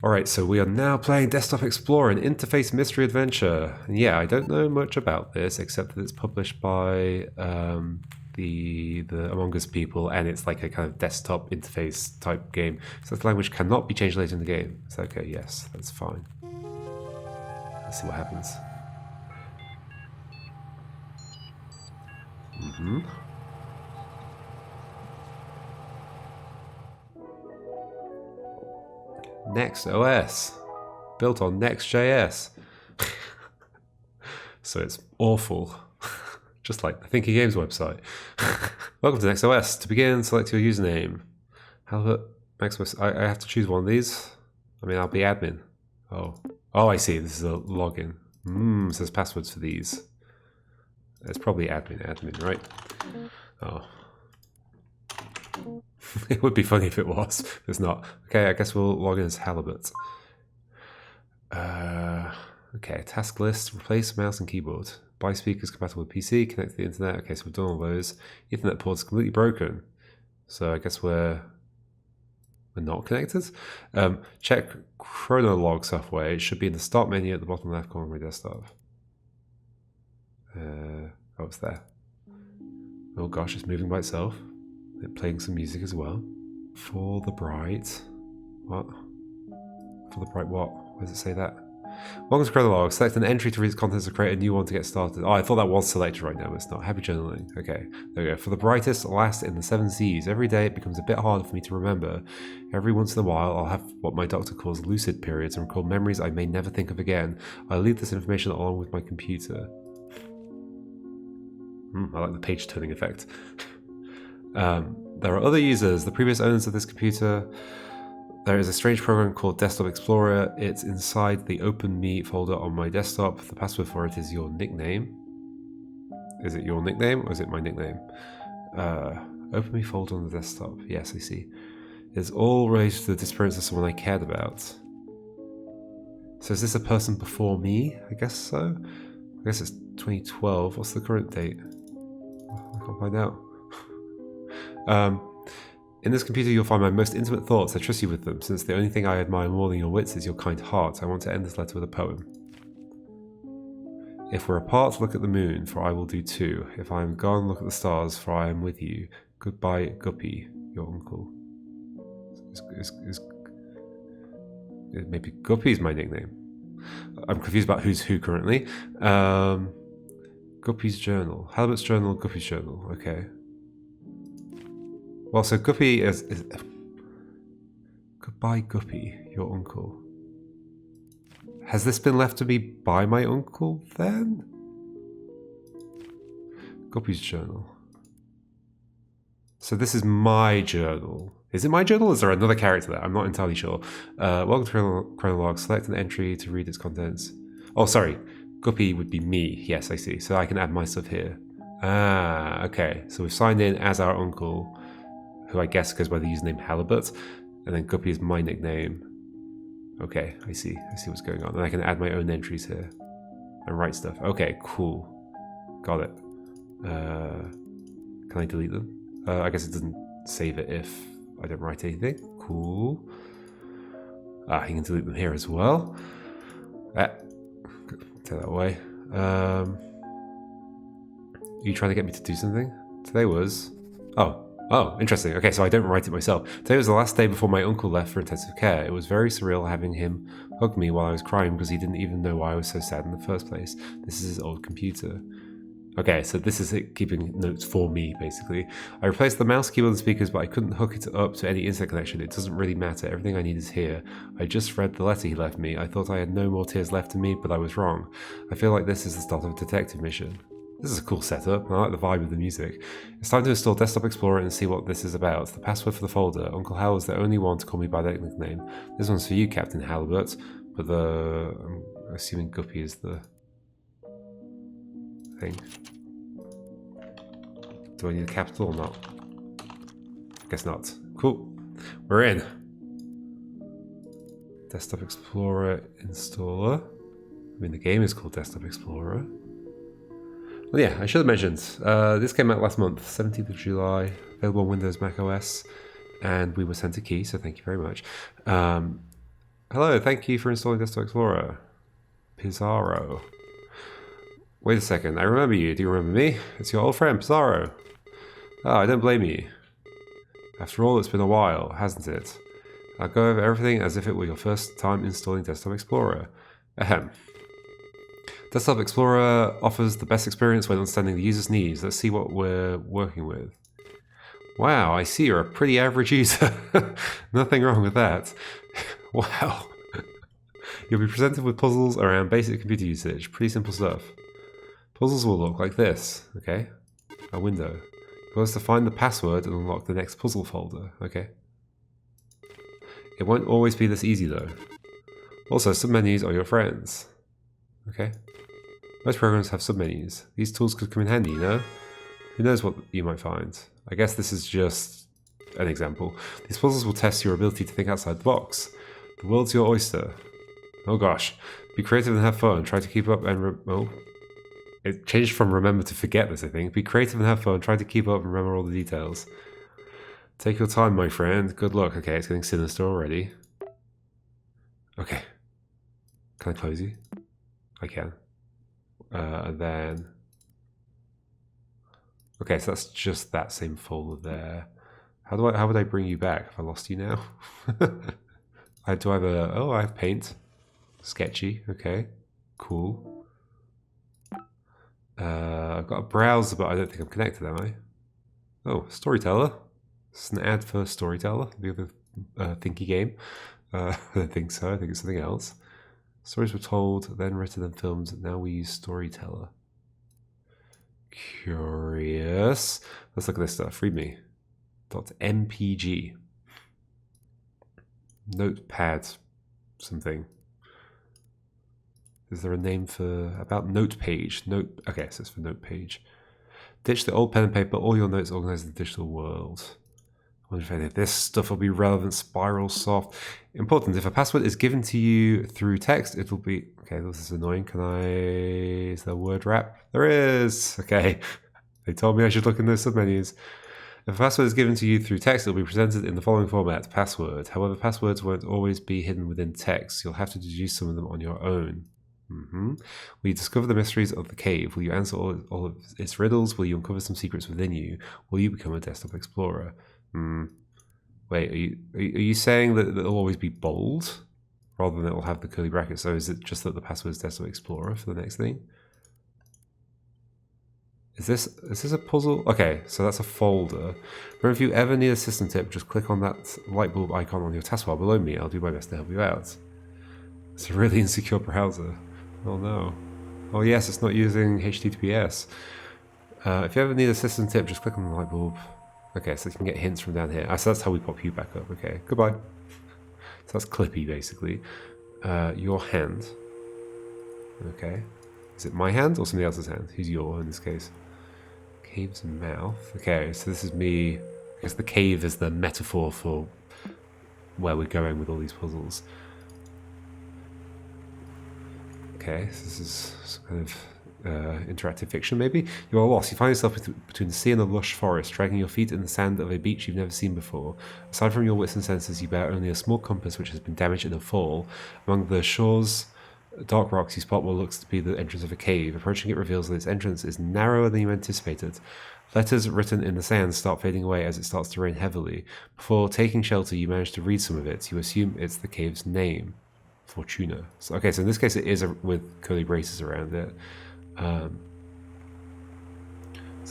Alright, so we are now playing Desktop Explorer, an interface mystery adventure. And yeah, I don't know much about this, except that it's published by the Among Us people, and it's like a kind of desktop interface type game. So the language cannot be changed later in the game. It's okay, yes, that's fine. Let's see what happens. Next OS, built on Next.js. So it's awful, just like the Thinky Games website. Welcome to Next OS. To begin, select your username. I have to choose one of these. I mean, I'll be admin. Oh, I see. This is a login. It says passwords for these. It's probably admin, right? Oh. It would be funny if it was. It's not. Okay, I guess we'll log in as Halibut. Okay, task list. Replace mouse and keyboard. Buy speakers compatible with PC. Connect to the internet. Okay, so we've done all those. Ethernet port is completely broken. So I guess we're not connected. Check chronolog software. It should be in the start menu at the bottom left corner of my desktop. Oh, it's there. Oh gosh, it's moving by itself. It's playing some music as well. For the bright. What? For the bright what? Where does it say that? Welcome to chronolog. Select an entry to read its contents or create a new one to get started. Oh, I thought that was selected right now, but it's not. Happy journaling. Okay, there we go. For the brightest last in the 7 seas. Every day it becomes a bit harder for me to remember. Every once in a while I'll have what my doctor calls lucid periods and recall memories I may never think of again. I'll leave this information along with my computer. I like the page turning effect. There are other users, the previous owners of this computer. There is a strange program called Desktop Explorer. It's inside the Open Me folder on my desktop. The password for it is your nickname. Is it your nickname or is it my nickname? Open Me folder on the desktop. Yes, I see. It's all related to the disappearance of someone I cared about. So is this a person before me? I guess so. I guess it's 2012. What's the current date? I can't find out. In this computer you'll find my most intimate thoughts. I trust you with them, since the only thing I admire more than your wits is your kind heart. I want to end this letter with a poem. If we're apart, look at the moon, for I will do too. If I am gone, look at the stars, for I am with you. Goodbye, Guppy, your uncle. Maybe Guppy's my nickname. I'm confused about who's who currently. Guppy's journal. Halibut's journal, Guppy's journal. Okay. Well, so Guppy is... Goodbye, Guppy, your uncle. Has this been left to me by my uncle, then? Guppy's journal. So this is my journal. Is it my journal? Is there another character there? I'm not entirely sure. Welcome to chronolog. Select an entry to read its contents. Oh, sorry. Guppy would be me. Yes, I see. So I can add my stuff here. Ah, okay. So we've signed in as our uncle, who I guess goes by the username Halibut, and then Guppy is my nickname. Okay, I see what's going on. And I can add my own entries here and write stuff. Okay, cool. Got it. Can I delete them? I guess it doesn't save it if I don't write anything. Cool. You can delete them here as well. Take that away. Are you trying to get me to do something? Today was... Oh, interesting. Okay, so I don't write it myself. Today was the last day before my uncle left for intensive care. It was very surreal having him hug me while I was crying because he didn't even know why I was so sad in the first place. This is his old computer. Okay, so this is it keeping notes for me, basically. I replaced the mouse, keyboard, and speakers, but I couldn't hook it up to any internet connection. It doesn't really matter. Everything I need is here. I just read the letter he left me. I thought I had no more tears left in me, but I was wrong. I feel like this is the start of a detective mission. This is a cool setup. I like the vibe of the music. It's time to install Desktop Explorer and see what this is about. The password for the folder. Uncle Hal is the only one to call me by that nickname. This one's for you, Captain Halibut, but I'm assuming Guppy is the thing. Do I need a capital or not? Guess not. Cool. We're in. Desktop Explorer installer. I mean, the game is called Desktop Explorer. Well, yeah, I should have mentioned, this came out last month, 17th of July, available on Windows, Mac OS, and we were sent a key, so thank you very much. Hello, thank you for installing Desktop Explorer. Pizarro. Wait a second, I remember you. Do you remember me? It's your old friend, Pizarro. Oh, I don't blame you. After all, it's been a while, hasn't it? I'll go over everything as if it were your first time installing Desktop Explorer. Ahem. Desktop Explorer offers the best experience when understanding the user's needs. Let's see what we're working with. Wow, I see you're a pretty average user. Nothing wrong with that. Wow. You'll be presented with puzzles around basic computer usage. Pretty simple stuff. Puzzles will look like this. Okay. A window. You're supposed to find the password and unlock the next puzzle folder. Okay. It won't always be this easy though. Also, submenus are your friends. Okay. Most programs have submenus. These tools could come in handy, you know? Who knows what you might find. I guess this is just an example. These puzzles will test your ability to think outside the box. The world's your oyster. Oh gosh. Be creative and have fun. Try to keep up and it changed from remember to forget this, I think. Be creative and have fun. Try to keep up and remember all the details. Take your time, my friend. Good luck. Okay, it's getting sinister already. Okay. Can I close you? I can. And then... Okay, so that's just that same folder there. How would I bring you back? Have I lost you now? I have paint. Sketchy, okay. Cool. I've got a browser, but I don't think I'm connected, am I? Oh, Storyteller. This is an ad for Storyteller, the other Thinky game. I don't think so, I think it's something else. Stories were told, then written and filmed. Now we use Storyteller. Curious. Let's look at this stuff. Read me. .mpg. Notepad. Something. Is there a name for about note page? Okay, so it's for note page. Ditch the old pen and paper. All your notes organized in the digital world. I wonder if any of this stuff will be relevant. Spiral soft. Important. If a password is given to you through text, it will be... Okay, this is annoying. Is there a word wrap? There is! Okay. They told me I should look in those submenus. If a password is given to you through text, it will be presented in the following format. Password. However, passwords won't always be hidden within text. You'll have to deduce some of them on your own. Will you discover the mysteries of the cave? Will you answer all of its riddles? Will you uncover some secrets within you? Will you become a desktop explorer? Wait, are you saying that it'll always be bold rather than it'll have the curly brackets? So is it just that the password is Desktop Explorer for the next thing? Is this a puzzle? Okay, so that's a folder. Remember, if you ever need a system tip, just click on that light bulb icon on your taskbar below me. I'll do my best to help you out. It's a really insecure browser. Oh no. Oh yes, it's not using HTTPS. If you ever need a system tip, just click on the light bulb. Okay, so you can get hints from down here. So that's how we pop you back up. Okay, goodbye. So that's Clippy, basically. Your hand. Okay. Is it my hand or somebody else's hand? Who's your in this case? Cave's mouth. Okay, so this is me. I guess the cave is the metaphor for where we're going with all these puzzles. Okay, so this is some kind of interactive fiction, maybe? You are lost. You find yourself between the sea and the lush forest, dragging your feet in the sand of a beach you've never seen before. Aside from your wits and senses, you bear only a small compass which has been damaged in a fall. Among the shore's dark rocks, you spot what looks to be the entrance of a cave. Approaching it reveals that its entrance is narrower than you anticipated. Letters written in the sand start fading away as it starts to rain heavily. Before taking shelter, you manage to read some of it. You assume it's the cave's name. Fortuna. So, okay, so in this case it is with curly braces around it. So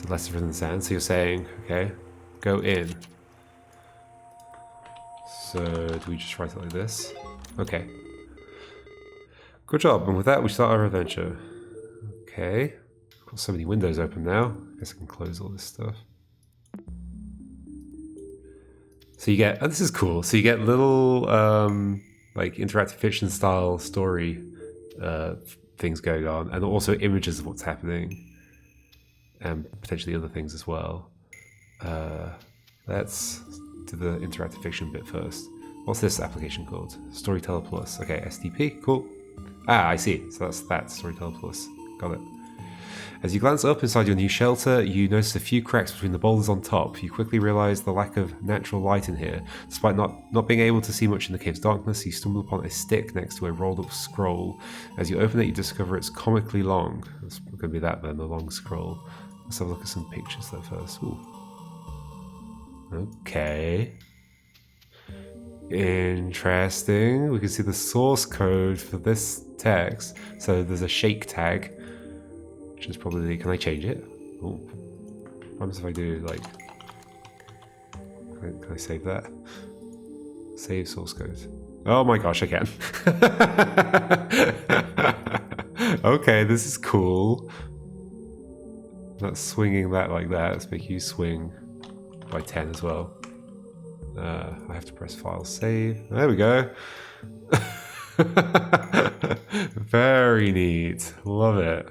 letters written in the sand. So you're saying, okay, go in. So do we just write it like this? Okay. Good job. And with that, we start our adventure. Okay. Got so many windows open now. I guess I can close all this stuff. So you get, this is cool. So you get little, like interactive fiction style story things going on, and also images of what's happening, and potentially other things as well. Let's do the interactive fiction bit first. What's this application called? Storyteller Plus. Okay, SDP, cool. Ah, I see. So that's Storyteller Plus. Got it. As you glance up inside your new shelter, you notice a few cracks between the boulders on top. You quickly realize the lack of natural light in here. Despite not being able to see much in the cave's darkness, you stumble upon a stick next to a rolled up scroll. As you open it, you discover it's comically long. It's going to be that then, the long scroll. Let's have a look at some pictures there first. Ooh. Okay. Interesting. We can see the source code for this text. So there's a shake tag, which is probably... Can I change it? Oh. What happens if I do, like... Can I save that? Save source code. Oh my gosh, I can. Okay, this is cool. Not swinging that like that. Let's make you swing by 10 as well. I have to press file save. There we go. Very neat. Love it.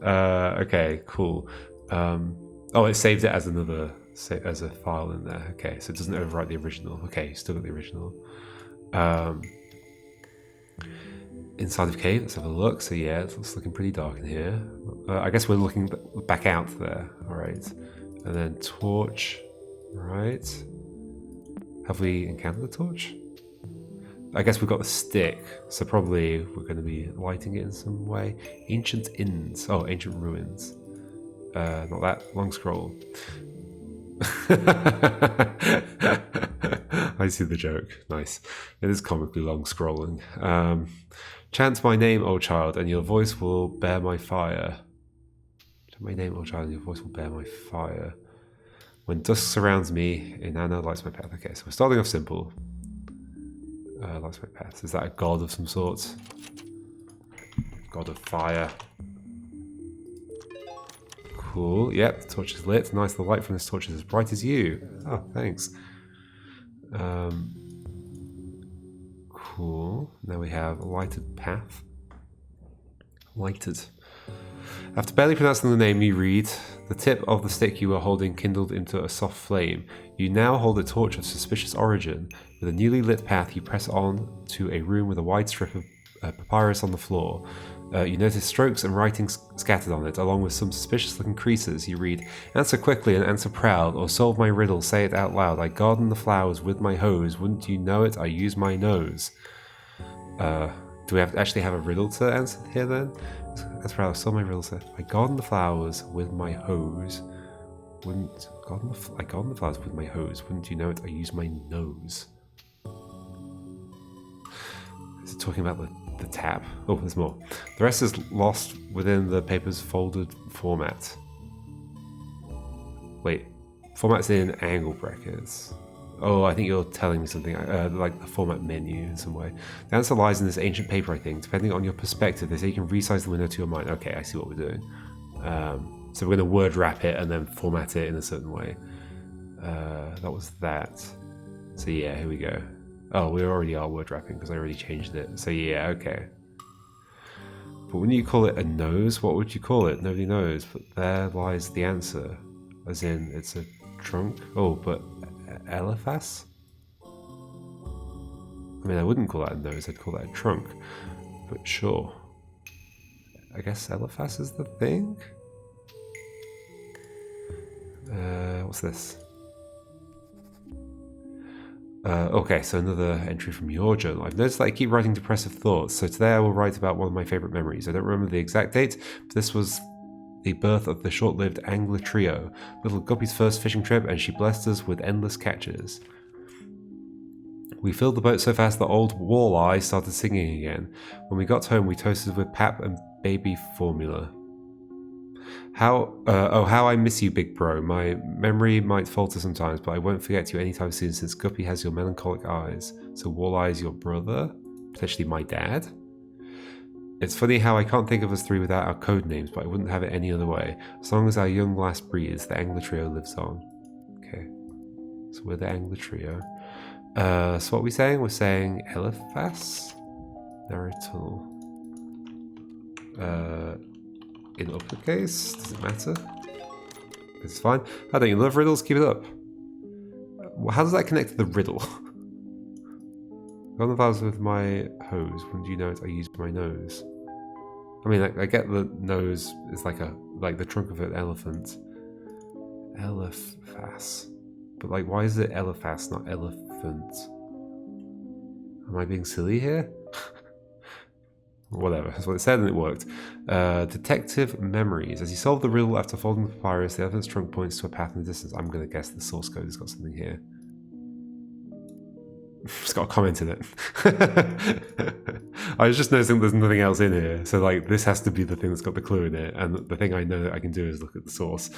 Okay, cool. Oh, it saved it as as a file in there. Okay, so it doesn't overwrite the original. Okay, still got the original. Inside of cave, let's have a look. So yeah, it's looking pretty dark in here. I guess we're looking back out there. All right, and then torch. Right. Have we encountered the torch? I guess we've got the stick, so probably we're going to be lighting it in some way. Ancient inns. Oh, ancient ruins. Not that. Long scroll. I see the joke. Nice. It is comically long scrolling. Chant my name, O child, and your voice will bear my fire. Chant my name, O child, and your voice will bear my fire. When dusk surrounds me, Inanna lights my path. Okay, so we're starting off simple. Lights my path. Is that a god of some sort? God of fire. Cool. Yep, the torch is lit. Nice, the light from this torch is as bright as you. Oh, thanks. Cool. Now we have a lighted path. Lighted. After barely pronouncing the name, you read, the tip of the stick you were holding kindled into a soft flame. You now hold a torch of suspicious origin. With a newly lit path, you press on to a room with a wide strip of papyrus on the floor. You notice strokes and writing scattered on it, along with some suspicious-looking creases. You read, answer quickly and answer proud, or solve my riddle, say it out loud. I garden the flowers with my hose. Wouldn't you know it? I use my nose. Do we actually have a riddle to answer here then? That's proud. I solve my riddle. So I garden the flowers with my hose. I garden the flowers with my hose. Wouldn't you know it? I use my nose. Is it talking about the tab? Oh, there's more. The rest is lost within the paper's folded format. Wait, format's in angle brackets. Oh, I think you're telling me something, like the format menu in some way. The answer lies in this ancient paper, I think. Depending on your perspective, they say you can resize the window to your mind. Okay, I see what we're doing. So we're going to word wrap it and then format it in a certain way. That was that. So yeah, here we go. Oh, we already are word wrapping because I already changed it. So yeah, okay. But when you call it a nose, what would you call it? Nobody knows. But there lies the answer. As in, it's a trunk. Oh, but Eliphas? I mean, I wouldn't call that a nose, I'd call that a trunk. But sure. I guess Eliphas is the thing? What's this? Okay, so another entry from your journal. I've noticed that I keep writing depressive thoughts, so today I will write about one of my favourite memories. I don't remember the exact date, but this was the birth of the short-lived angler trio, little Guppy's first fishing trip, and she blessed us with endless catches. We filled the boat so fast that old Walleye started singing again. When we got home, we toasted with pap and baby formula. How I miss you, big bro. My memory might falter sometimes, but I won't forget you anytime soon since Guppy has your melancholic eyes. So Walleye is your brother? Potentially my dad? It's funny how I can't think of us three without our code names, but I wouldn't have it any other way. As long as our young lass breathes, the angler trio lives on. Okay. So we're the angler trio. So what are we saying? We're saying Eliphas? Narrow tunnel. In uppercase? Does it matter? It's fine. I don't you love riddles? Keep it up. How does that connect to the riddle? Gone the flowers with my hose. When do you know it? I use my nose. I mean, I get the nose is like the trunk of an elephant. Elephas. But like, why is it elephas, not elephant? Am I being silly here? Whatever, that's what it said and it worked. Detective memories. As you solve the riddle after folding the papyrus, the elephant's trunk points to a path in the distance. I'm going to guess the source code has got something here. It's got a comment in it. I was just noticing there's nothing else in here. So like, this has to be the thing that's got the clue in it. And the thing I know that I can do is look at the source.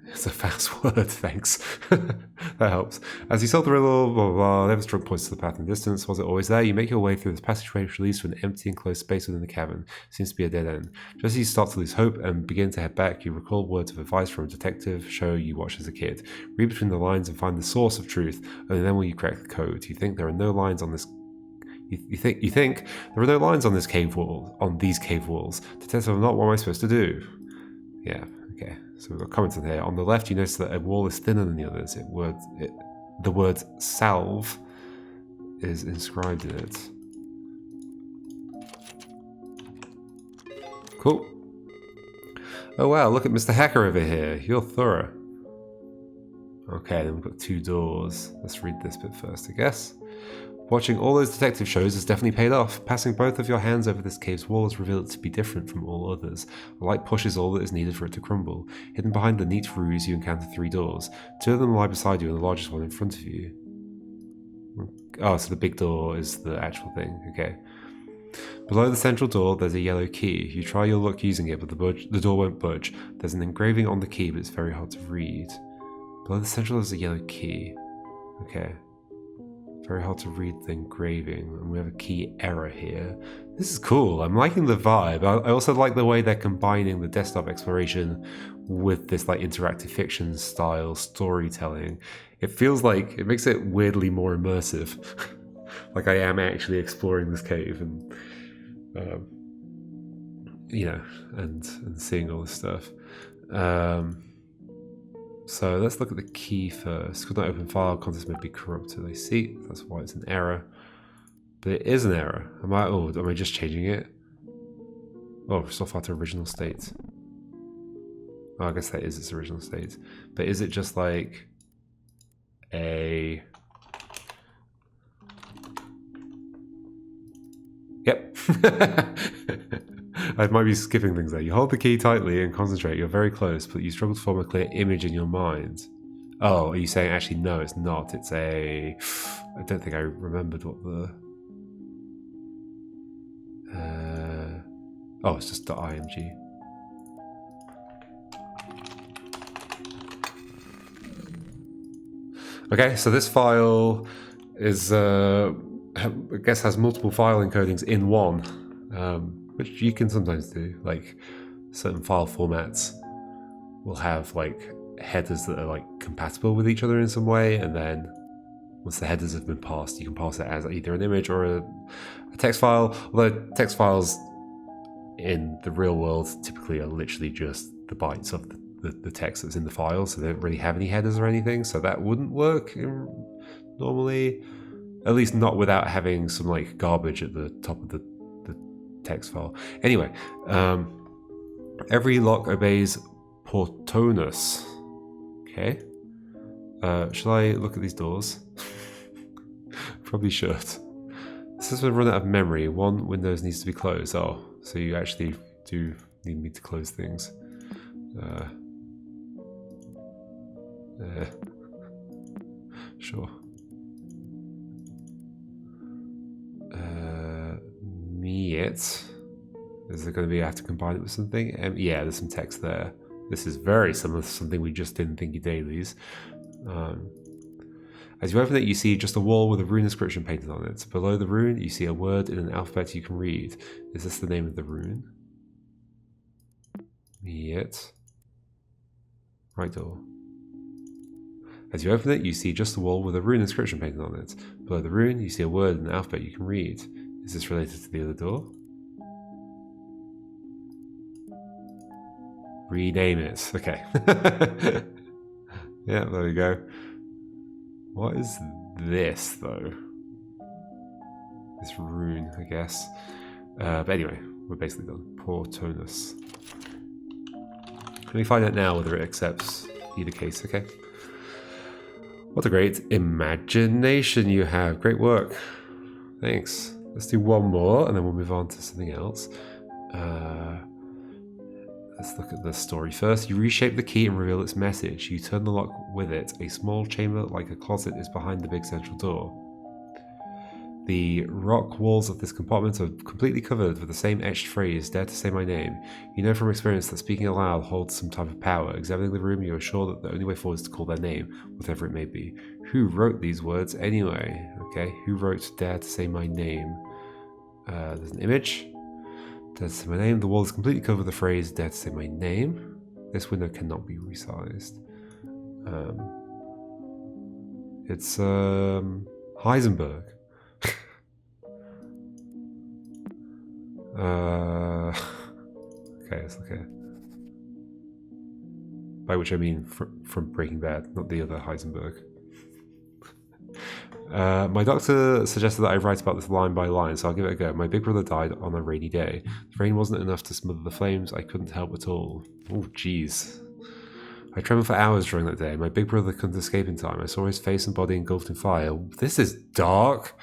It's a fast word, thanks. That helps. As you solve the riddle, blah, blah, blah, the trunk points to the path in the distance. Was it always there? You make your way through this passageway, which leads to an empty enclosed space within the cavern. Seems to be a dead end. Just as you start to lose hope and begin to head back, you recall words of advice from a detective show you watched as a kid. Read between the lines and find the source of truth, and then will you crack the code. You think there are no lines on this. You think there are no lines on this cave wall. On these cave walls. Detective, not what am I supposed to do? Yeah. Okay, so we've got comments in here. On the left, you notice that a wall is thinner than the others. The word salve is inscribed in it. Cool. Oh wow, look at Mr. Hacker over here. You're thorough. Okay, then we've got 2 doors. Let's read this bit first, I guess. Watching all those detective shows has definitely paid off. Passing both of your hands over this cave's wall has revealed it to be different from all others. A light push is all that is needed for it to crumble. Hidden behind the neat ruse, you encounter 3 doors. 2 of them lie beside you and the largest one in front of you. Oh, so the big door is the actual thing. Okay. Below the central door, there's a yellow key. You try your luck using it, but the door won't budge. There's an engraving on the key, but it's very hard to read. Below the central, there's a yellow key. Okay. Very hard to read the engraving, and we have a key error here. This is cool. I'm liking the vibe. I also like the way they're combining the desktop exploration with this like interactive fiction style storytelling. It feels like it makes it weirdly more immersive. Like I am actually exploring this cave and and seeing all this stuff. So let's look at the key first. Could not open file, contents may be corrupted. I see. That's why it's an error. But it is an error. Am I just changing it? Oh, restore file to original state. Oh, I guess that is its original state. But is it just like a... Yep. I might be skipping things there. You hold the key tightly and concentrate. You're very close, but you struggle to form a clear image in your mind. Oh, are you saying actually no, it's not. It's a... I don't think I remembered what the... Oh, it's just .img. Okay, so this file is, I guess, has multiple file encodings in one, which you can sometimes do. Like certain file formats will have like headers that are like compatible with each other in some way, and then once the headers have been passed, you can pass it as either an image or a text file. Although text files in the real world typically are literally just the bytes of the text that's in the file, so they don't really have any headers or anything, so that wouldn't work normally, at least not without having some like garbage at the top of the text file. Anyway, every lock obeys Portonus. Okay. Shall I look at these doors? Probably should. This is a run out of memory. One window needs to be closed. Oh, so you actually do need me to close things. Sure. Is it going to be I have to combine it with something? Yeah, there's some text there. This is very similar to something we just did in Thinky Dailies. As you open it, you see just a wall with a rune inscription painted on it. Below the rune, you see a word in an alphabet you can read. Is this the name of the rune? Yet. Right door. As you open it, you see just a wall with a rune inscription painted on it. Below the rune, you see a word in an alphabet you can read. Is this related to the other door? Rename it. Okay. Yeah, there we go. What is this, though? This rune, I guess. But anyway, we're basically done. Poor tonus. Let me find out now whether it accepts either case, okay? What a great imagination you have. Great work. Thanks. Let's do one more and then we'll move on to something else. Let's look at the story first. You reshape the key and reveal its message. You turn the lock with it. A small chamber like a closet is behind the big central door. The rock walls of this compartment are completely covered with the same etched phrase, "Dare to say my name." You know from experience that speaking aloud holds some type of power. Examining the room, you are sure that the only way forward is to call their name, whatever it may be. Who wrote these words anyway? Okay, who wrote "Dare to say my name"? There's an image. "Dare to say my name." The wall is completely covered with the phrase, "Dare to say my name." This window cannot be resized. It's Heisenberg. Okay, let's look at it. By which I mean from Breaking Bad, not the other Heisenberg. My doctor suggested that I write about this line by line, so I'll give it a go. My big brother died on a rainy day. The rain wasn't enough to smother the flames. I couldn't help at all. Oh, jeez. I trembled for hours during that day. My big brother couldn't escape in time. I saw his face and body engulfed in fire. This is dark.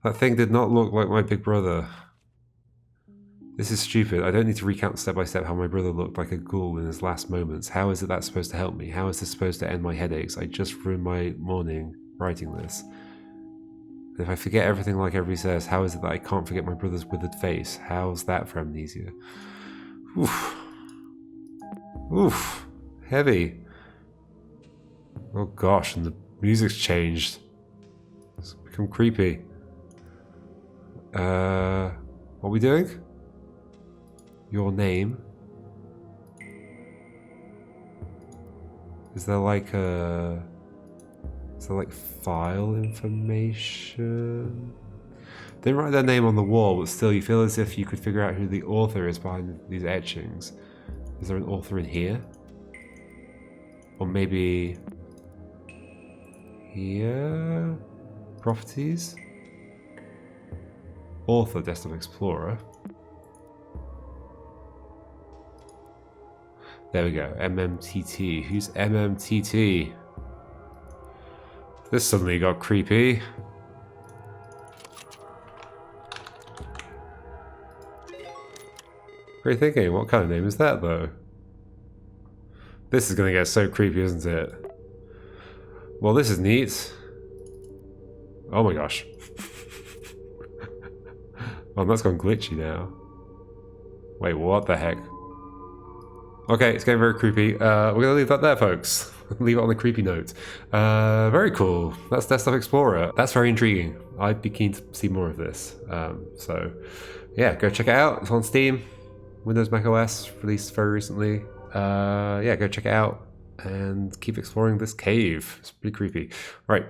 That thing did not look like my big brother. This is stupid. I don't need to recount step by step how my brother looked like a ghoul in his last moments. How is that supposed to help me? How is this supposed to end my headaches? I just ruined my morning writing this. If I forget everything like everybody says, how is it that I can't forget my brother's withered face? How's that for amnesia? Oof. Oof. Heavy. Oh gosh, and the music's changed. It's become creepy. What are we doing? Your name. Is there like file information? They didn't write their name on the wall, but still you feel as if you could figure out who the author is behind these etchings. Is there an author in here? Or maybe here? Properties? Author, Desktop Explorer. There we go, MMTT. Who's MMTT? This suddenly got creepy. Great thinking. What kind of name is that, though? This is gonna get so creepy, isn't it? Well, this is neat. Oh my gosh. Oh, that's gone glitchy now. Wait, what the heck? Okay, it's getting very creepy. We're gonna leave that there, folks. Leave it on the creepy note. Very cool. That's Desktop Explorer. That's very intriguing. I'd be keen to see more of this. So, yeah, go check it out. It's on Steam. Windows, Mac OS, released very recently. Yeah, go check it out and keep exploring this cave. It's pretty creepy. Right.